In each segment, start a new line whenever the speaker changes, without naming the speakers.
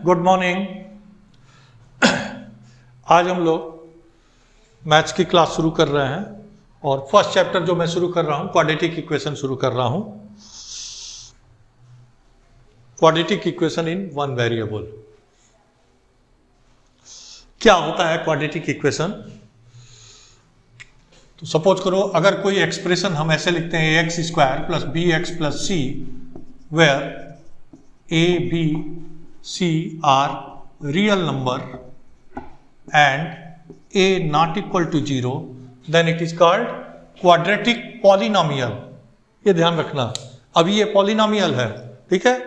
Good morning. आज हम लोग मैथ्स की क्लास शुरू कर रहे हैं और फर्स्ट चैप्टर जो मैं शुरू कर रहा हूं क्वाड्रेटिक इक्वेशन शुरू कर रहा हूं। Quadratic equation in one variable. क्या होता है क्वाड्रेटिक इक्वेशन? तो सपोज करो अगर कोई एक्सप्रेशन हम ऐसे लिखते हैं ax square plus b x plus c where a b c are real number and a not equal to 0, then it is called quadratic polynomial। ये ध्यान रखना, अभी ये पॉलिनोमियल है, ठीक है।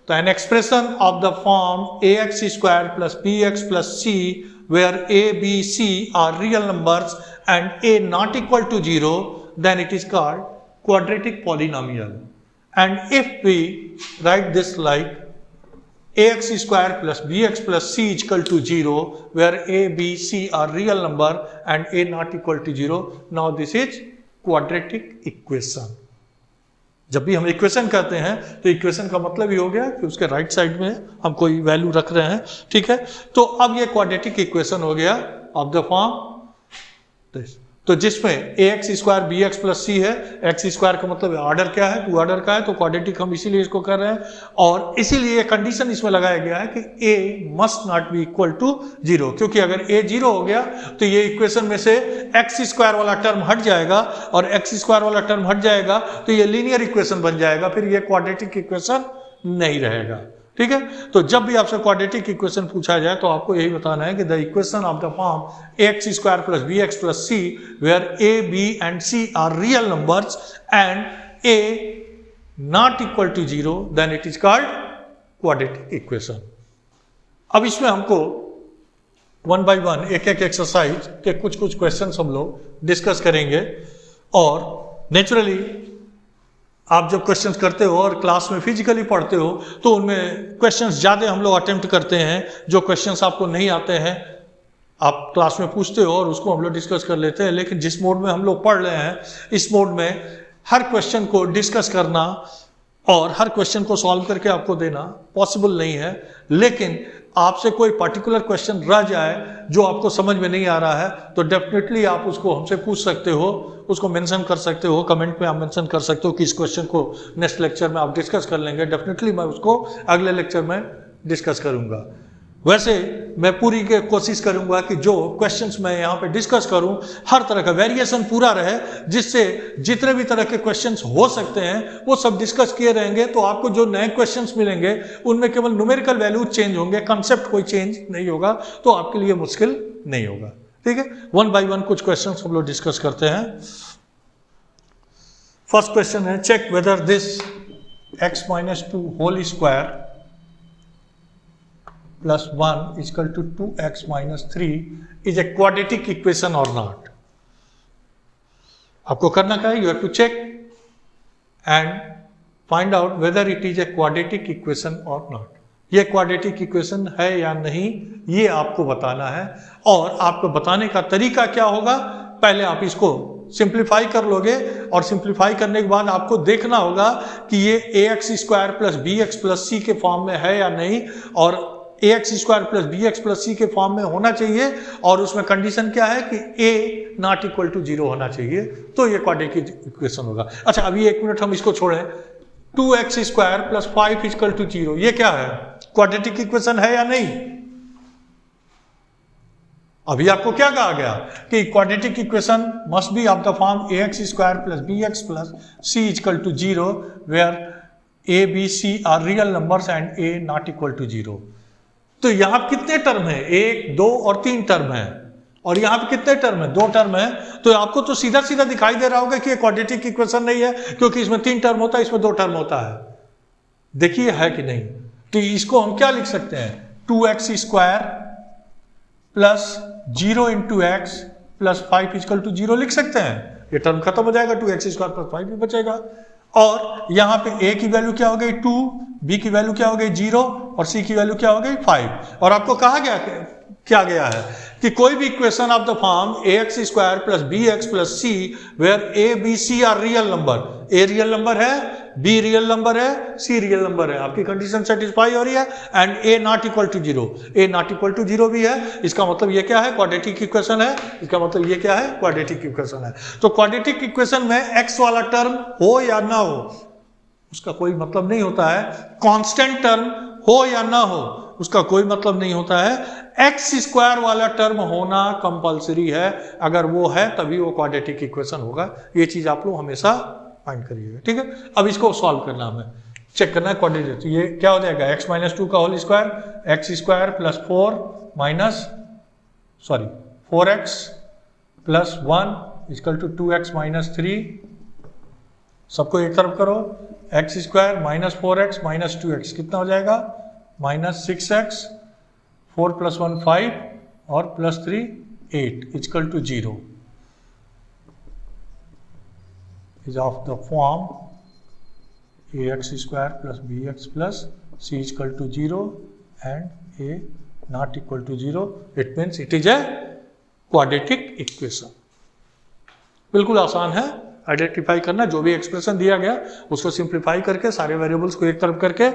तो an expression of the form ax square plus bx plus c where a b c are real numbers and a not equal to 0, then it is called quadratic polynomial। And if we write this like ax square plus bx plus c is equal to 0 where a b c are real number and a not equal to 0, now this is quadratic equation। जब भी हम equation कहते हैं तो equation का मतलब ही हो गया कि उसके राइट साइड में हम कोई वैल्यू रख रहे हैं, ठीक है। तो अब ये क्वाड्रेटिक इक्वेशन हो गया ऑफ द फॉर्म, तो जिसमें ax square b x plus c है। एक्स स्क्वायर का मतलब ऑर्डर क्या है, टू ऑर्डर का है, तो क्वाड्रेटिक हम इसीलिए इसको कर रहे हैं। और इसीलिए कंडीशन इसमें लगाया गया है कि a must not be equal to 0, क्योंकि अगर a 0 हो गया तो ये इक्वेशन में से एक्स स्क्वायर वाला टर्म हट जाएगा, और एक्स स्क्वायर वाला टर्म हट जाएगा तो ये लीनियर इक्वेशन बन जाएगा, फिर ये क्वाड्रेटिक इक्वेशन नहीं रहेगा, ठीक है। तो जब भी आपसे क्वाड्रेटिक इक्वेशन पूछा जाए तो आपको यही बताना है कि the equation of the form x square plus b x plus c where a b and c are real numbers and a not equal to 0, then it is called quadratic equation. अब इसमें हमको one by one एक एक exercise के कुछ question हम लोग discuss करेंगे। और नेचुरली आप जब क्वेश्चंस करते हो और क्लास में फिजिकली पढ़ते हो तो उनमें क्वेश्चंस ज़्यादा हम लोग अटेम्प्ट करते हैं। जो क्वेश्चंस आपको नहीं आते हैं आप क्लास में पूछते हो और उसको हम लोग डिस्कस कर लेते हैं। लेकिन जिस मोड में हम लोग पढ़ रहे हैं, इस मोड में हर क्वेश्चन को डिस्कस करना और हर क्वेश्चन को सॉल्व करके आपको देना पॉसिबल नहीं है। लेकिन आपसे कोई पर्टिकुलर क्वेश्चन रह जाए जो आपको समझ में नहीं आ रहा है तो डेफिनेटली आप उसको हमसे पूछ सकते हो, उसको मेंशन कर सकते हो, कमेंट में आप मेंशन कर सकते हो कि इस क्वेश्चन को नेक्स्ट लेक्चर में आप डिस्कस कर लेंगे। डेफिनेटली मैं उसको अगले लेक्चर में डिस्कस करूंगा। वैसे मैं पूरी के कोशिश करूंगा कि जो क्वेश्चंस मैं यहाँ पे डिस्कस करूं हर तरह का वेरिएशन पूरा रहे, जिससे जितने भी तरह के क्वेश्चंस हो सकते हैं वो सब डिस्कस किए रहेंगे। तो आपको जो नए क्वेश्चंस मिलेंगे उनमें केवल न्यूमेरिकल वैल्यू चेंज होंगे, कंसेप्ट कोई चेंज नहीं होगा, तो आपके लिए मुश्किल नहीं होगा, ठीक है। वन बाय वन कुछ क्वेश्चन हम लोग डिस्कस करते हैं। फर्स्ट क्वेश्चन है check whether this x minus 2 whole square plus 1 is equal to 2x minus 3 is a quadratic equation or not। आपको करना क्या है, you have to check and find out whether it is a quadratic equation or not। ये quadratic equation है या नहीं ये आपको बताना है। और आपको बताने का तरीका क्या होगा, पहले आप इसको सिंप्लीफाई कर लोगे और सिंप्लीफाई करने के बाद आपको देखना होगा कि ये ax square plus b x plus c के फॉर्म में है या नहीं, और ax square plus b x plus c के फॉर्म में होना चाहिए। और उसमें कंडीशन क्या है कि a नॉट इक्वल टू 0 होना चाहिए, तो ये क्वाड्रेटिक इक्वेशन होगा। अच्छा अभी एक मिनट हम इसको छोड़ें, 2x square plus 5 equal to 0 ये क्या है, क्वाड्रेटिक इक्वेशन है या नहीं? अभी आपको क्या कहा गया कि quadratic equation must be of the form ax square plus b x plus c equal to 0 where a b c are real numbers and a not equal to 0। तो यहाँ पे कितने टर्म है, 1 2 और 3 टर्म है, और यहाँ पे कितने टर्म है, 2 टर्म है। तो आपको तो सीधा सीधा दिखाई दे रहा होगा कि ये क्वाड्रेटिक इक्वेशन नहीं है, क्योंकि इसमें 3 टर्म होता है, इसमें 2 टर्म होता है। देखिए है कि नहीं। तो इसको हम क्या लिख सकते हैं, 2x square plus 0 into x plus 5 equal to 0 लिख सकते हैं। ये टर्म खत्म हो जाएगा, 2x स्क्वायर प्लस 5 भी बचेगा। और यहाँ पे a की वैल्यू क्या हो गई 2, b की वैल्यू क्या हो गई 0 और c की वैल्यू क्या हो गई 5। और आपको कहा गया क्या गया है कि कोई भी equation of the form ax square plus bx plus c where a b c are real number, a real number है, b रियल नंबर है, c रियल नंबर है, आपकी कंडीशन सेटिस्फाई हो रही है, and a not equal to zero, a not equal to zero भी है, इसका मतलब ये क्या है, क्वाड्रेटिक इक्वेशन है, इसका मतलब ये क्या है, क्वाड्रेटिक इक्वेशन है। तो क्वाड्रेटिक इक्वेशन में x वाला टर्म हो या ना हो उसका कोई मतलब नहीं होता है, कांस्टेंट टर्म हो या ना हो उसका कोई मतलब नहीं होता है, एक्स स्क्वायर वाला टर्म होना कंपलसरी है, अगर वो है तभी वो क्वाड्रेटिक इक्वेशन होगा। ये चीज आप लोग हमेशा फाइंड करिएगा, ठीक है। अब इसको सॉल्व करना हमें, चेक करना है क्वाड्रेटिक। तो ये क्या हो जाएगा, x माइनस टू का whole square, x square plus 4x plus 1 equal to 2x minus 3, सबको एक तरफ करो, x square minus 4x minus 2x कितना हो जाएगा, माइनस 6x, 4 प्लस 1 5 और plus 3 8 equal to 0 is of the form ax square plus bx plus c equal to 0 and a not equal to 0, it means it is a quadratic equation. बिल्कुल आसान है identify करना, जो भी expression दिया गया उसको सिंप्लीफाई करके सारे वेरिएबल्स को एक तरफ करके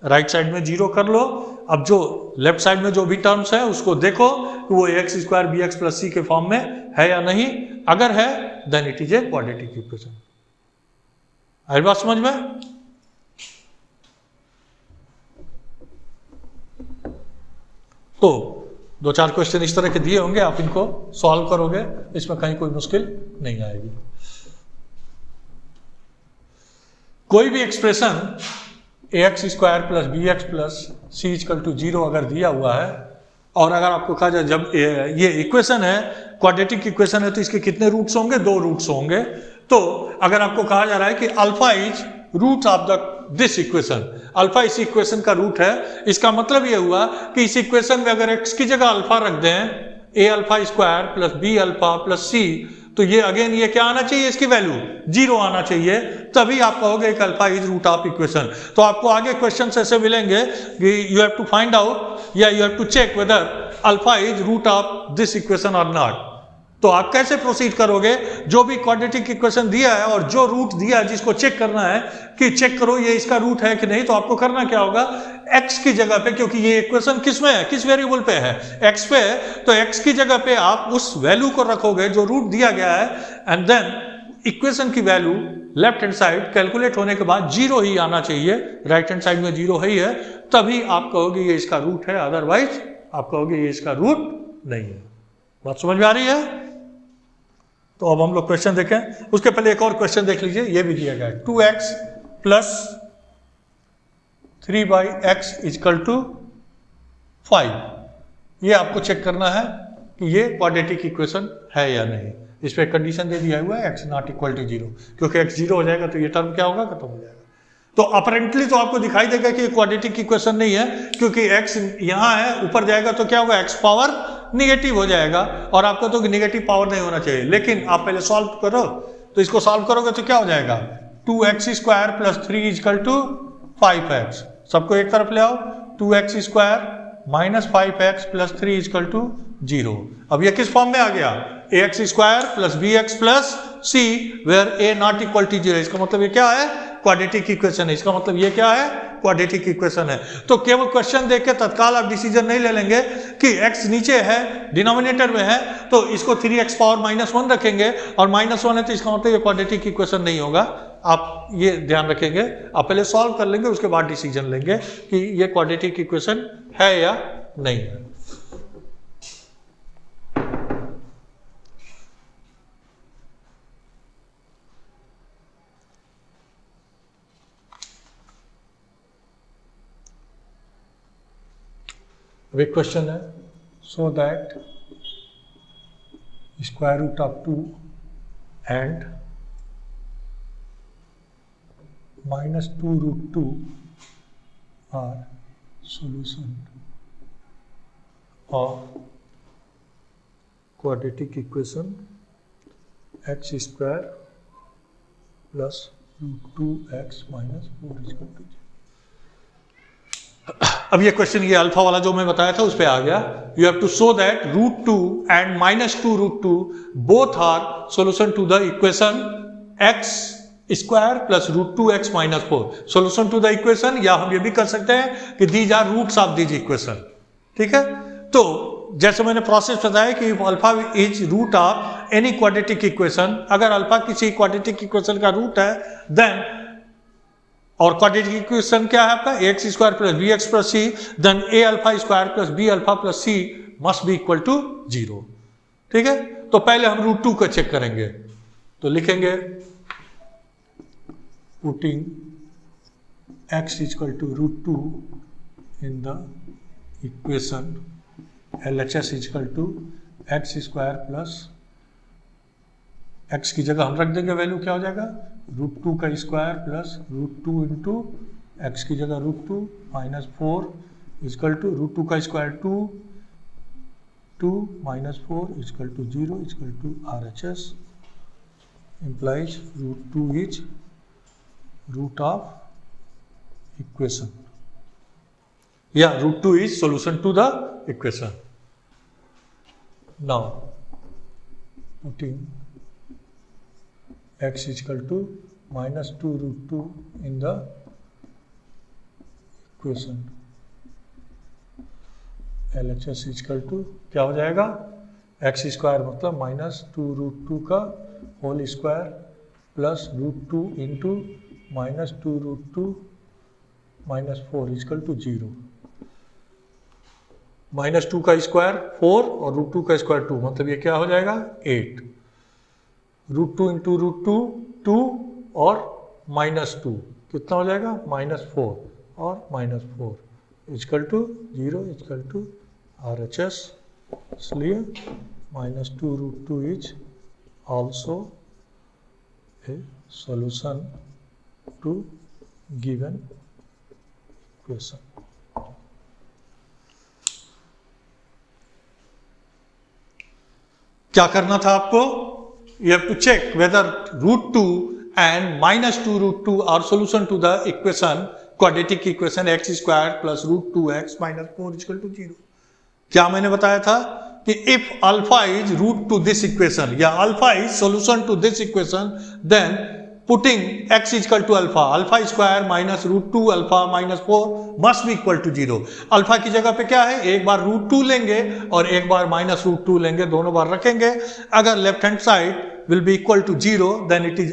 राइट साइड में 0 कर लो। अब जो लेफ्ट साइड में जो भी टर्म्स है उसको देखो कि वो ax square bx plus c के फॉर्म में है या नहीं, अगर है then it is a quadratic equation. आई बात समझ में? तो 2-4 क्वेश्चन इस तरह के दिए होंगे, आप इनको सॉल्व करोगे, इसमें कहीं कोई मुश्किल नहीं आएगी। कोई भी expression ax square plus bx plus c equal to 0 अगर दिया हुआ है, और अगर आपको कहा जाए जब ये इक्वेशन है क्वाड्रेटिक इक्वेशन है तो इसके कितने रूट्स होंगे, 2 रूट्स होंगे। तो अगर आपको कहा जा रहा है कि alpha is root of this equation, alpha इस इक्वेशन का रूट है, इसका मतलब ये हुआ कि इस इक्वेशन में अगर x की जगह अल्फा रख दें, a alpha square plus b alpha plus c, तो ये अगेन ये क्या आना चाहिए, इसकी वैल्यू 0 आना चाहिए, तभी आप कहोगे एक alpha is root of equation. तो आपको आगे क्वेश्चन ऐसे मिलेंगे कि you have to find out या you have to check whether alpha is root of this equation और नॉट। तो आप कैसे प्रोसीड करोगे, जो भी क्वाड्रेटिक इक्वेशन दिया है और जो रूट दिया है जिसको चेक करना है कि चेक करो ये इसका रूट है कि नहीं, तो आपको करना क्या होगा, x की जगह पे, क्योंकि ये इक्वेशन किस में है, किस वेरिएबल पे है, x पे, तो x की जगह पे आप उस वैल्यू को रखोगे जो रूट दिया गया है, एंड देन इक्वेशन की value left hand side calculate होने के बाद 0 ही आना चाहिए, राइट हैंड साइड में 0 ही है, तभी आप कहोगे ये इसका रूट है, अदरवाइज आप कहोगे ये इसका रूट नहीं है। बात समझ में आ रही है? तो अब हम लोग क्वेश्चन देखें, उसके पहले एक और क्वेश्चन देख लीजिए, ये भी दिया गया है 2x plus 3x equal to 5। ये आपको चेक करना है कि ये क्वाड्रेटिक इक्वेशन है या नहीं। इस पर कंडीशन दे दिया हुआ है x नॉट इक्वल टू 0, क्योंकि x 0 हो जाएगा तो ये टर्म क्या होगा, खत्म हो जाएगा। तो अपरेंटली तो आपको दिखाई देगा कि क्वाड्रेटिक इक्वेशन नहीं है, क्योंकि x यहाँ है, ऊपर जाएगा तो क्या होगा, x पावर निगेटिव हो जाएगा, और आपको तो निगेटिव पावर नहीं होना चाहिए। लेकिन आप पहले सॉल्व करो, तो इसको सॉल्व करोगे तो क्या हो जाएगा, 2x square plus 3 equal to 5x, सबको एक तरफ ले आओ, 2x square minus 5x plus 3 equal to 0। अब ये किस फॉर्म में आ गया, ax square plus bx plus c where a not equal to 0। इसका मतलब ये क्या है, क्वाड्रेटिक इक्वेशन है। इसका मतलब ये क्या है, क्वाड्रेटिक इक्वेशन है। तो केवल क्वेश्चन देख के तत्काल आप डिसीजन नहीं ले लेंगे कि x नीचे है, डिनोमिनेटर में है, तो इसको 3x पावर -1 रखेंगे, और -1 है तो इसका मतलब ये क्वाड्रेटिक इक्वेशन नहीं होगा। आप ये ध्यान रखेंगे, आप पहले सॉल्व कर लेंगे, उसके बाद डिसीजन लेंगे कि ये क्वाड्रेटिक इक्वेशन है या नहीं है। एक क्वेश्चन है, so that square root of 2 and -2 root 2 are solution of quadratic equation x square plus root 2x minus 4 is equal to 0. अब ये क्वेश्चन, ये अल्फा वाला जो मैं बताया था उस पे आ गया. You have to show that √2 and -2 √2 both are solution to the equation x square plus √2x - 4. Solution to the equation, या हम ये भी कर सकते हैं कि these are roots of these equation. ठीक है, तो जैसे मैंने प्रोसेस बताया कि alpha is root of any quadratic equation, अगर अल्फा किसी क्वाड्रेटिक इक्वेशन का रूट है देन, और क्वाड्रेटिक इक्वेशन क्या है आपका, ax square plus bx plus c, then a alpha square plus b alpha plus c must be equal to 0. ठीक है, तो पहले हम √2 को चेक करेंगे. तो लिखेंगे putting x equal to √2 in the equation LHS equal to x square plus x की जगह हम रख देंगे वैल्यू क्या हो जाएगा, √2 का स्क्वायर प्लस √2 इंटू एक्स की जगह √2 -4 इक्वल टू √2 का square 2 -4 equal to 0 equal to RHS implies √2 is root of equation. Yeah, √2 is solution to the equation. Now putting x equal to -2 √2 in the equation LHS equal to क्या हो जाएगा, x square मतलब -2 √2 का whole square plus √2 into -2 √2 -4 equal to 0. -2 का square 4 और √2 का square 2, मतलब ये क्या हो जाएगा 8. √2 इंटू √2 2 और -2 कितना हो जाएगा -4 और -4 equal to 0 equal to RHS. इसलिए -2 √2 is also a solution to given equation. क्या करना था आपको, you have to check whether √2 and -2 √2 are solution to the equation, quadratic equation x square plus √2x - 4 equal to 0. क्या मैंने बताया था कि if alpha is root to this equation या alpha is solution to this equation, then putting x equal to alpha square minus √2 alpha - 4 must be equal to 0. Alpha की जगह पे क्या है, एक बार √2 लेंगे और एक बार -√2 लेंगे, दोनों बार रखेंगे. अगर left hand side will be equal to 0, then it is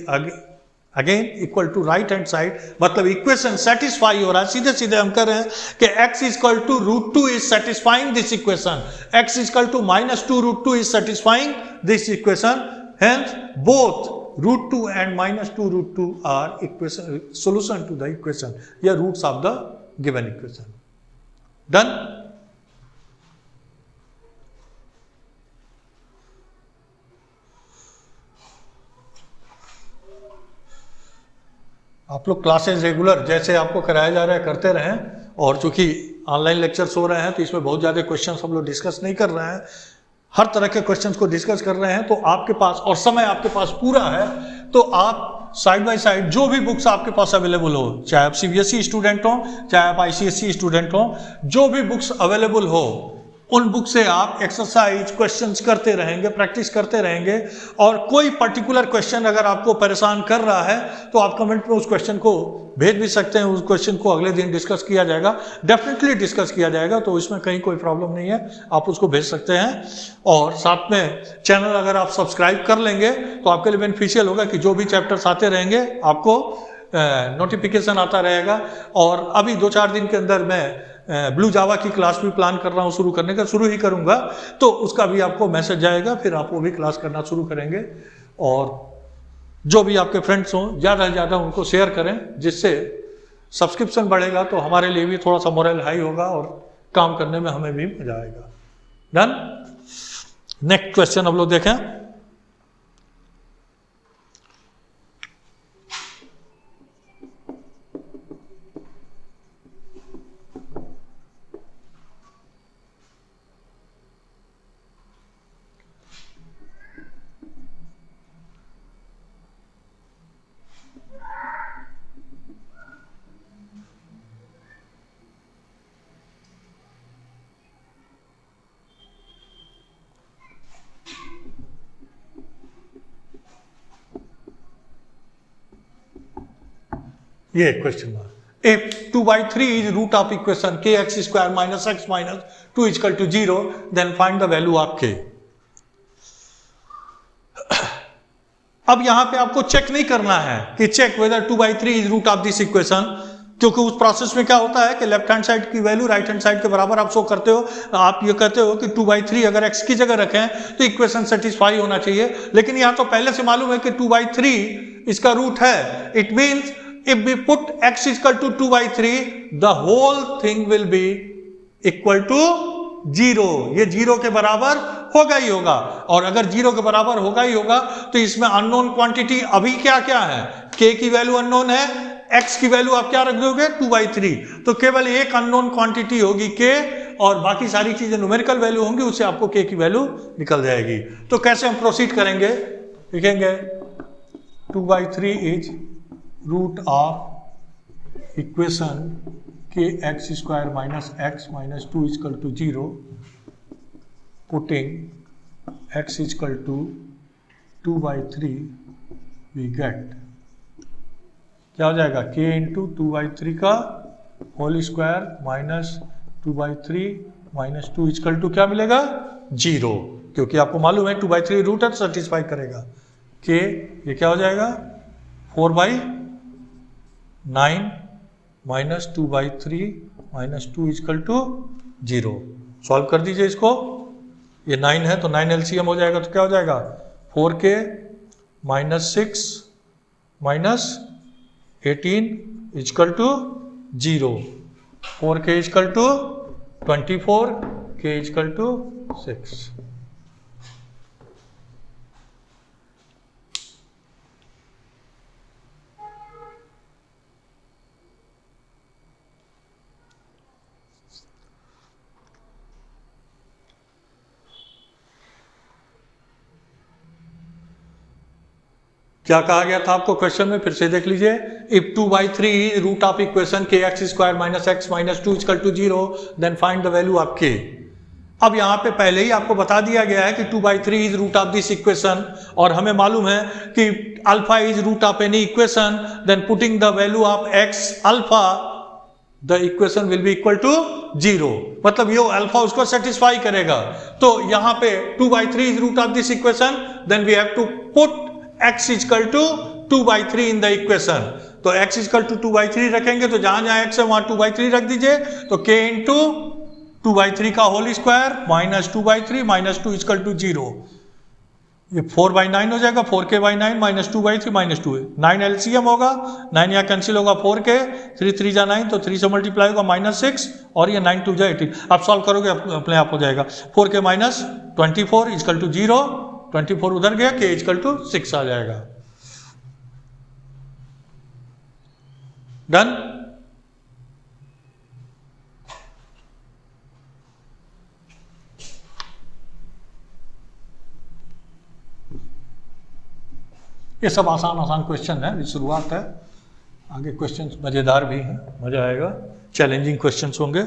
again equal to right hand side, मतलब इक्वेशन सेटिस्फाई हो रहा है. सीधे सीधे हम कर रहे हैं कि x equal to √2 is satisfying this equation, x equal to -2 √2 is satisfying this equation, hence both √2 and -2 √2 are equation solution to the equation, या roots of the given equation. Done. आप लोग क्लासेस रेगुलर जैसे आपको कराया जा रहा है करते रहें, और चूंकि ऑनलाइन लेक्चर्स हो रहे हैं तो इसमें बहुत ज़्यादा क्वेश्चंस हम लोग डिस्कस नहीं कर रहे हैं, हर तरह के क्वेश्चंस को डिस्कस कर रहे हैं. तो आपके पास और समय आपके पास पूरा है, तो आप साइड बाय साइड जो भी बुक्स आपके पास अवेलेबल हो, चाहे आप CBSE स्टूडेंट हो चाहे आप ICSE स्टूडेंट हो, जो भी बुक्स अवेलेबल हो उन बुक से आप एक्सरसाइज क्वेश्चंस करते रहेंगे, प्रैक्टिस करते रहेंगे. और कोई पर्टिकुलर क्वेश्चन अगर आपको परेशान कर रहा है तो आप कमेंट में उस क्वेश्चन को भेज भी सकते हैं, उस क्वेश्चन को अगले दिन डिस्कस किया जाएगा, डेफिनेटली डिस्कस किया जाएगा, तो इसमें कहीं कोई प्रॉब्लम नहीं है, आप उसको भेज सकते हैं. और साथ में चैनल अगर आप सब्सक्राइब कर लेंगे तो आपके लिए बेनिफिशियल होगा कि जो भी चैप्टर्स आते रहेंगे आपको नोटिफिकेशन आता रहेगा. और अभी 2-4 दिन के अंदर मैं ब्लू जावा की क्लास भी प्लान कर रहा हूँ शुरू करने का, शुरू ही करूँगा, तो उसका भी आपको मैसेज जाएगा, फिर आप वो भी क्लास करना शुरू करेंगे. और जो भी आपके फ्रेंड्स हों ज़्यादा से ज़्यादा उनको शेयर करें, जिससे सब्सक्रिप्शन बढ़ेगा तो हमारे लिए भी थोड़ा सा मोरल हाई होगा और काम करने में हमें भी मजा आएगा. डन. नेक्स्ट क्वेश्चन हम लोग देखें. ये question mark. If 2/3 is root of equation kx square minus x minus 2 is equal to 0, then find the value of k. अब यहां पे आपको चेक नहीं करना है कि check whether 2/3 is root of this equation, क्योंकि उस प्रोसेस में क्या होता है कि लेफ्ट हैंड साइड की वैल्यू राइट हैंड साइड के बराबर आप शो करते हो। आप ये कहते हो कि 2/3 अगर x की जगह रखें तो इक्वेशन सेटिस्फाई होना चाहिए, लेकिन यहां तो पहले से मालूम है कि 2/3 इसका रूट है। It means if we put x is equal to 2/3, the whole thing will be equal to 0. ये 0 के बराबर होगा ही होगा, और अगर 0 के बराबर होगा ही होगा तो इसमें अननोन क्वांटिटी अभी क्या क्या है, k की वैल्यू अननोन है, x की वैल्यू आप क्या रख दोगे 2/3, तो केवल एक अननोन क्वांटिटी होगी k, और बाकी सारी चीजें न्यूमेरिकल वैल्यू होंगी, उससे आपको k की वैल्यू निकल जाएगी। तो कैसे हम प्रोसीड करेंगे, लिखेंगे 2/3 इज रूट ऑफ इक्वेशन के x square minus x minus 2 is equal to 0, putting x is equal to 2/3 we get क्या हो जाएगा k इंटू 2/3 का whole square minus 2/3 minus 2 is equal to क्या मिलेगा 0, क्योंकि आपको मालूम है 2/3 रूट है तो सेटिस्फाई करेगा। k ये क्या हो जाएगा 4/9 minus 2/3 minus 2 is equal to 0। Solve कर दीजिए इसको, ये 9 है तो 9 एलसीएम हो जाएगा, तो क्या हो जाएगा 4k minus 6 minus 18 is equal to 0, 4k is equal to 24, k is equal to 6। क्या कहा गया था आपको क्वेश्चन में, फिर से देख लीजिए। इफ 2/3 रूट ऑफ इक्वेशन के x square minus x minus 2 is equal to 0, then find the value of k। अब यहां पे पहले ही आपको बता दिया गया है कि 2/3 is root of this equation, और हमें मालूम है कि alpha is root of any equation, then putting the value of x alpha the equation will be equal to 0, मतलब ये अल्फा उसको सेटिस्फाई करेगा। तो यहां पे 2/3 is root of this equation, then we have to put x is equal to 2/3 in the equation. तो x is equal to 2/3 रखेंगे तो जहां जहां x है वहां 2/3 रख दीजिए, तो k इंटू 2/3 का whole square minus 2/3 minus 2 is equal to 0, ये 4/9 हो जाएगा, 4k/9 माइनस 2/3 माइनस 2, 9 एलसीएम होगा, 9 यहाँ कैंसिल होगा, 4k 3 3 जा 9, तो 3 से मल्टीप्लाई होगा -6, और ये 9 2 जा 18। आप सॉल्व करोगे अपने आप हो जाएगा, 4k माइनस 24 इजकल टू 0, 24 उधर गया, k इजकल टू 6 आ जाएगा। डन। ये सब आसान आसान क्वेश्चन है, शुरुआत है, आगे क्वेश्चन मजेदार भी हैं, मजा आएगा, चैलेंजिंग क्वेश्चंस होंगे।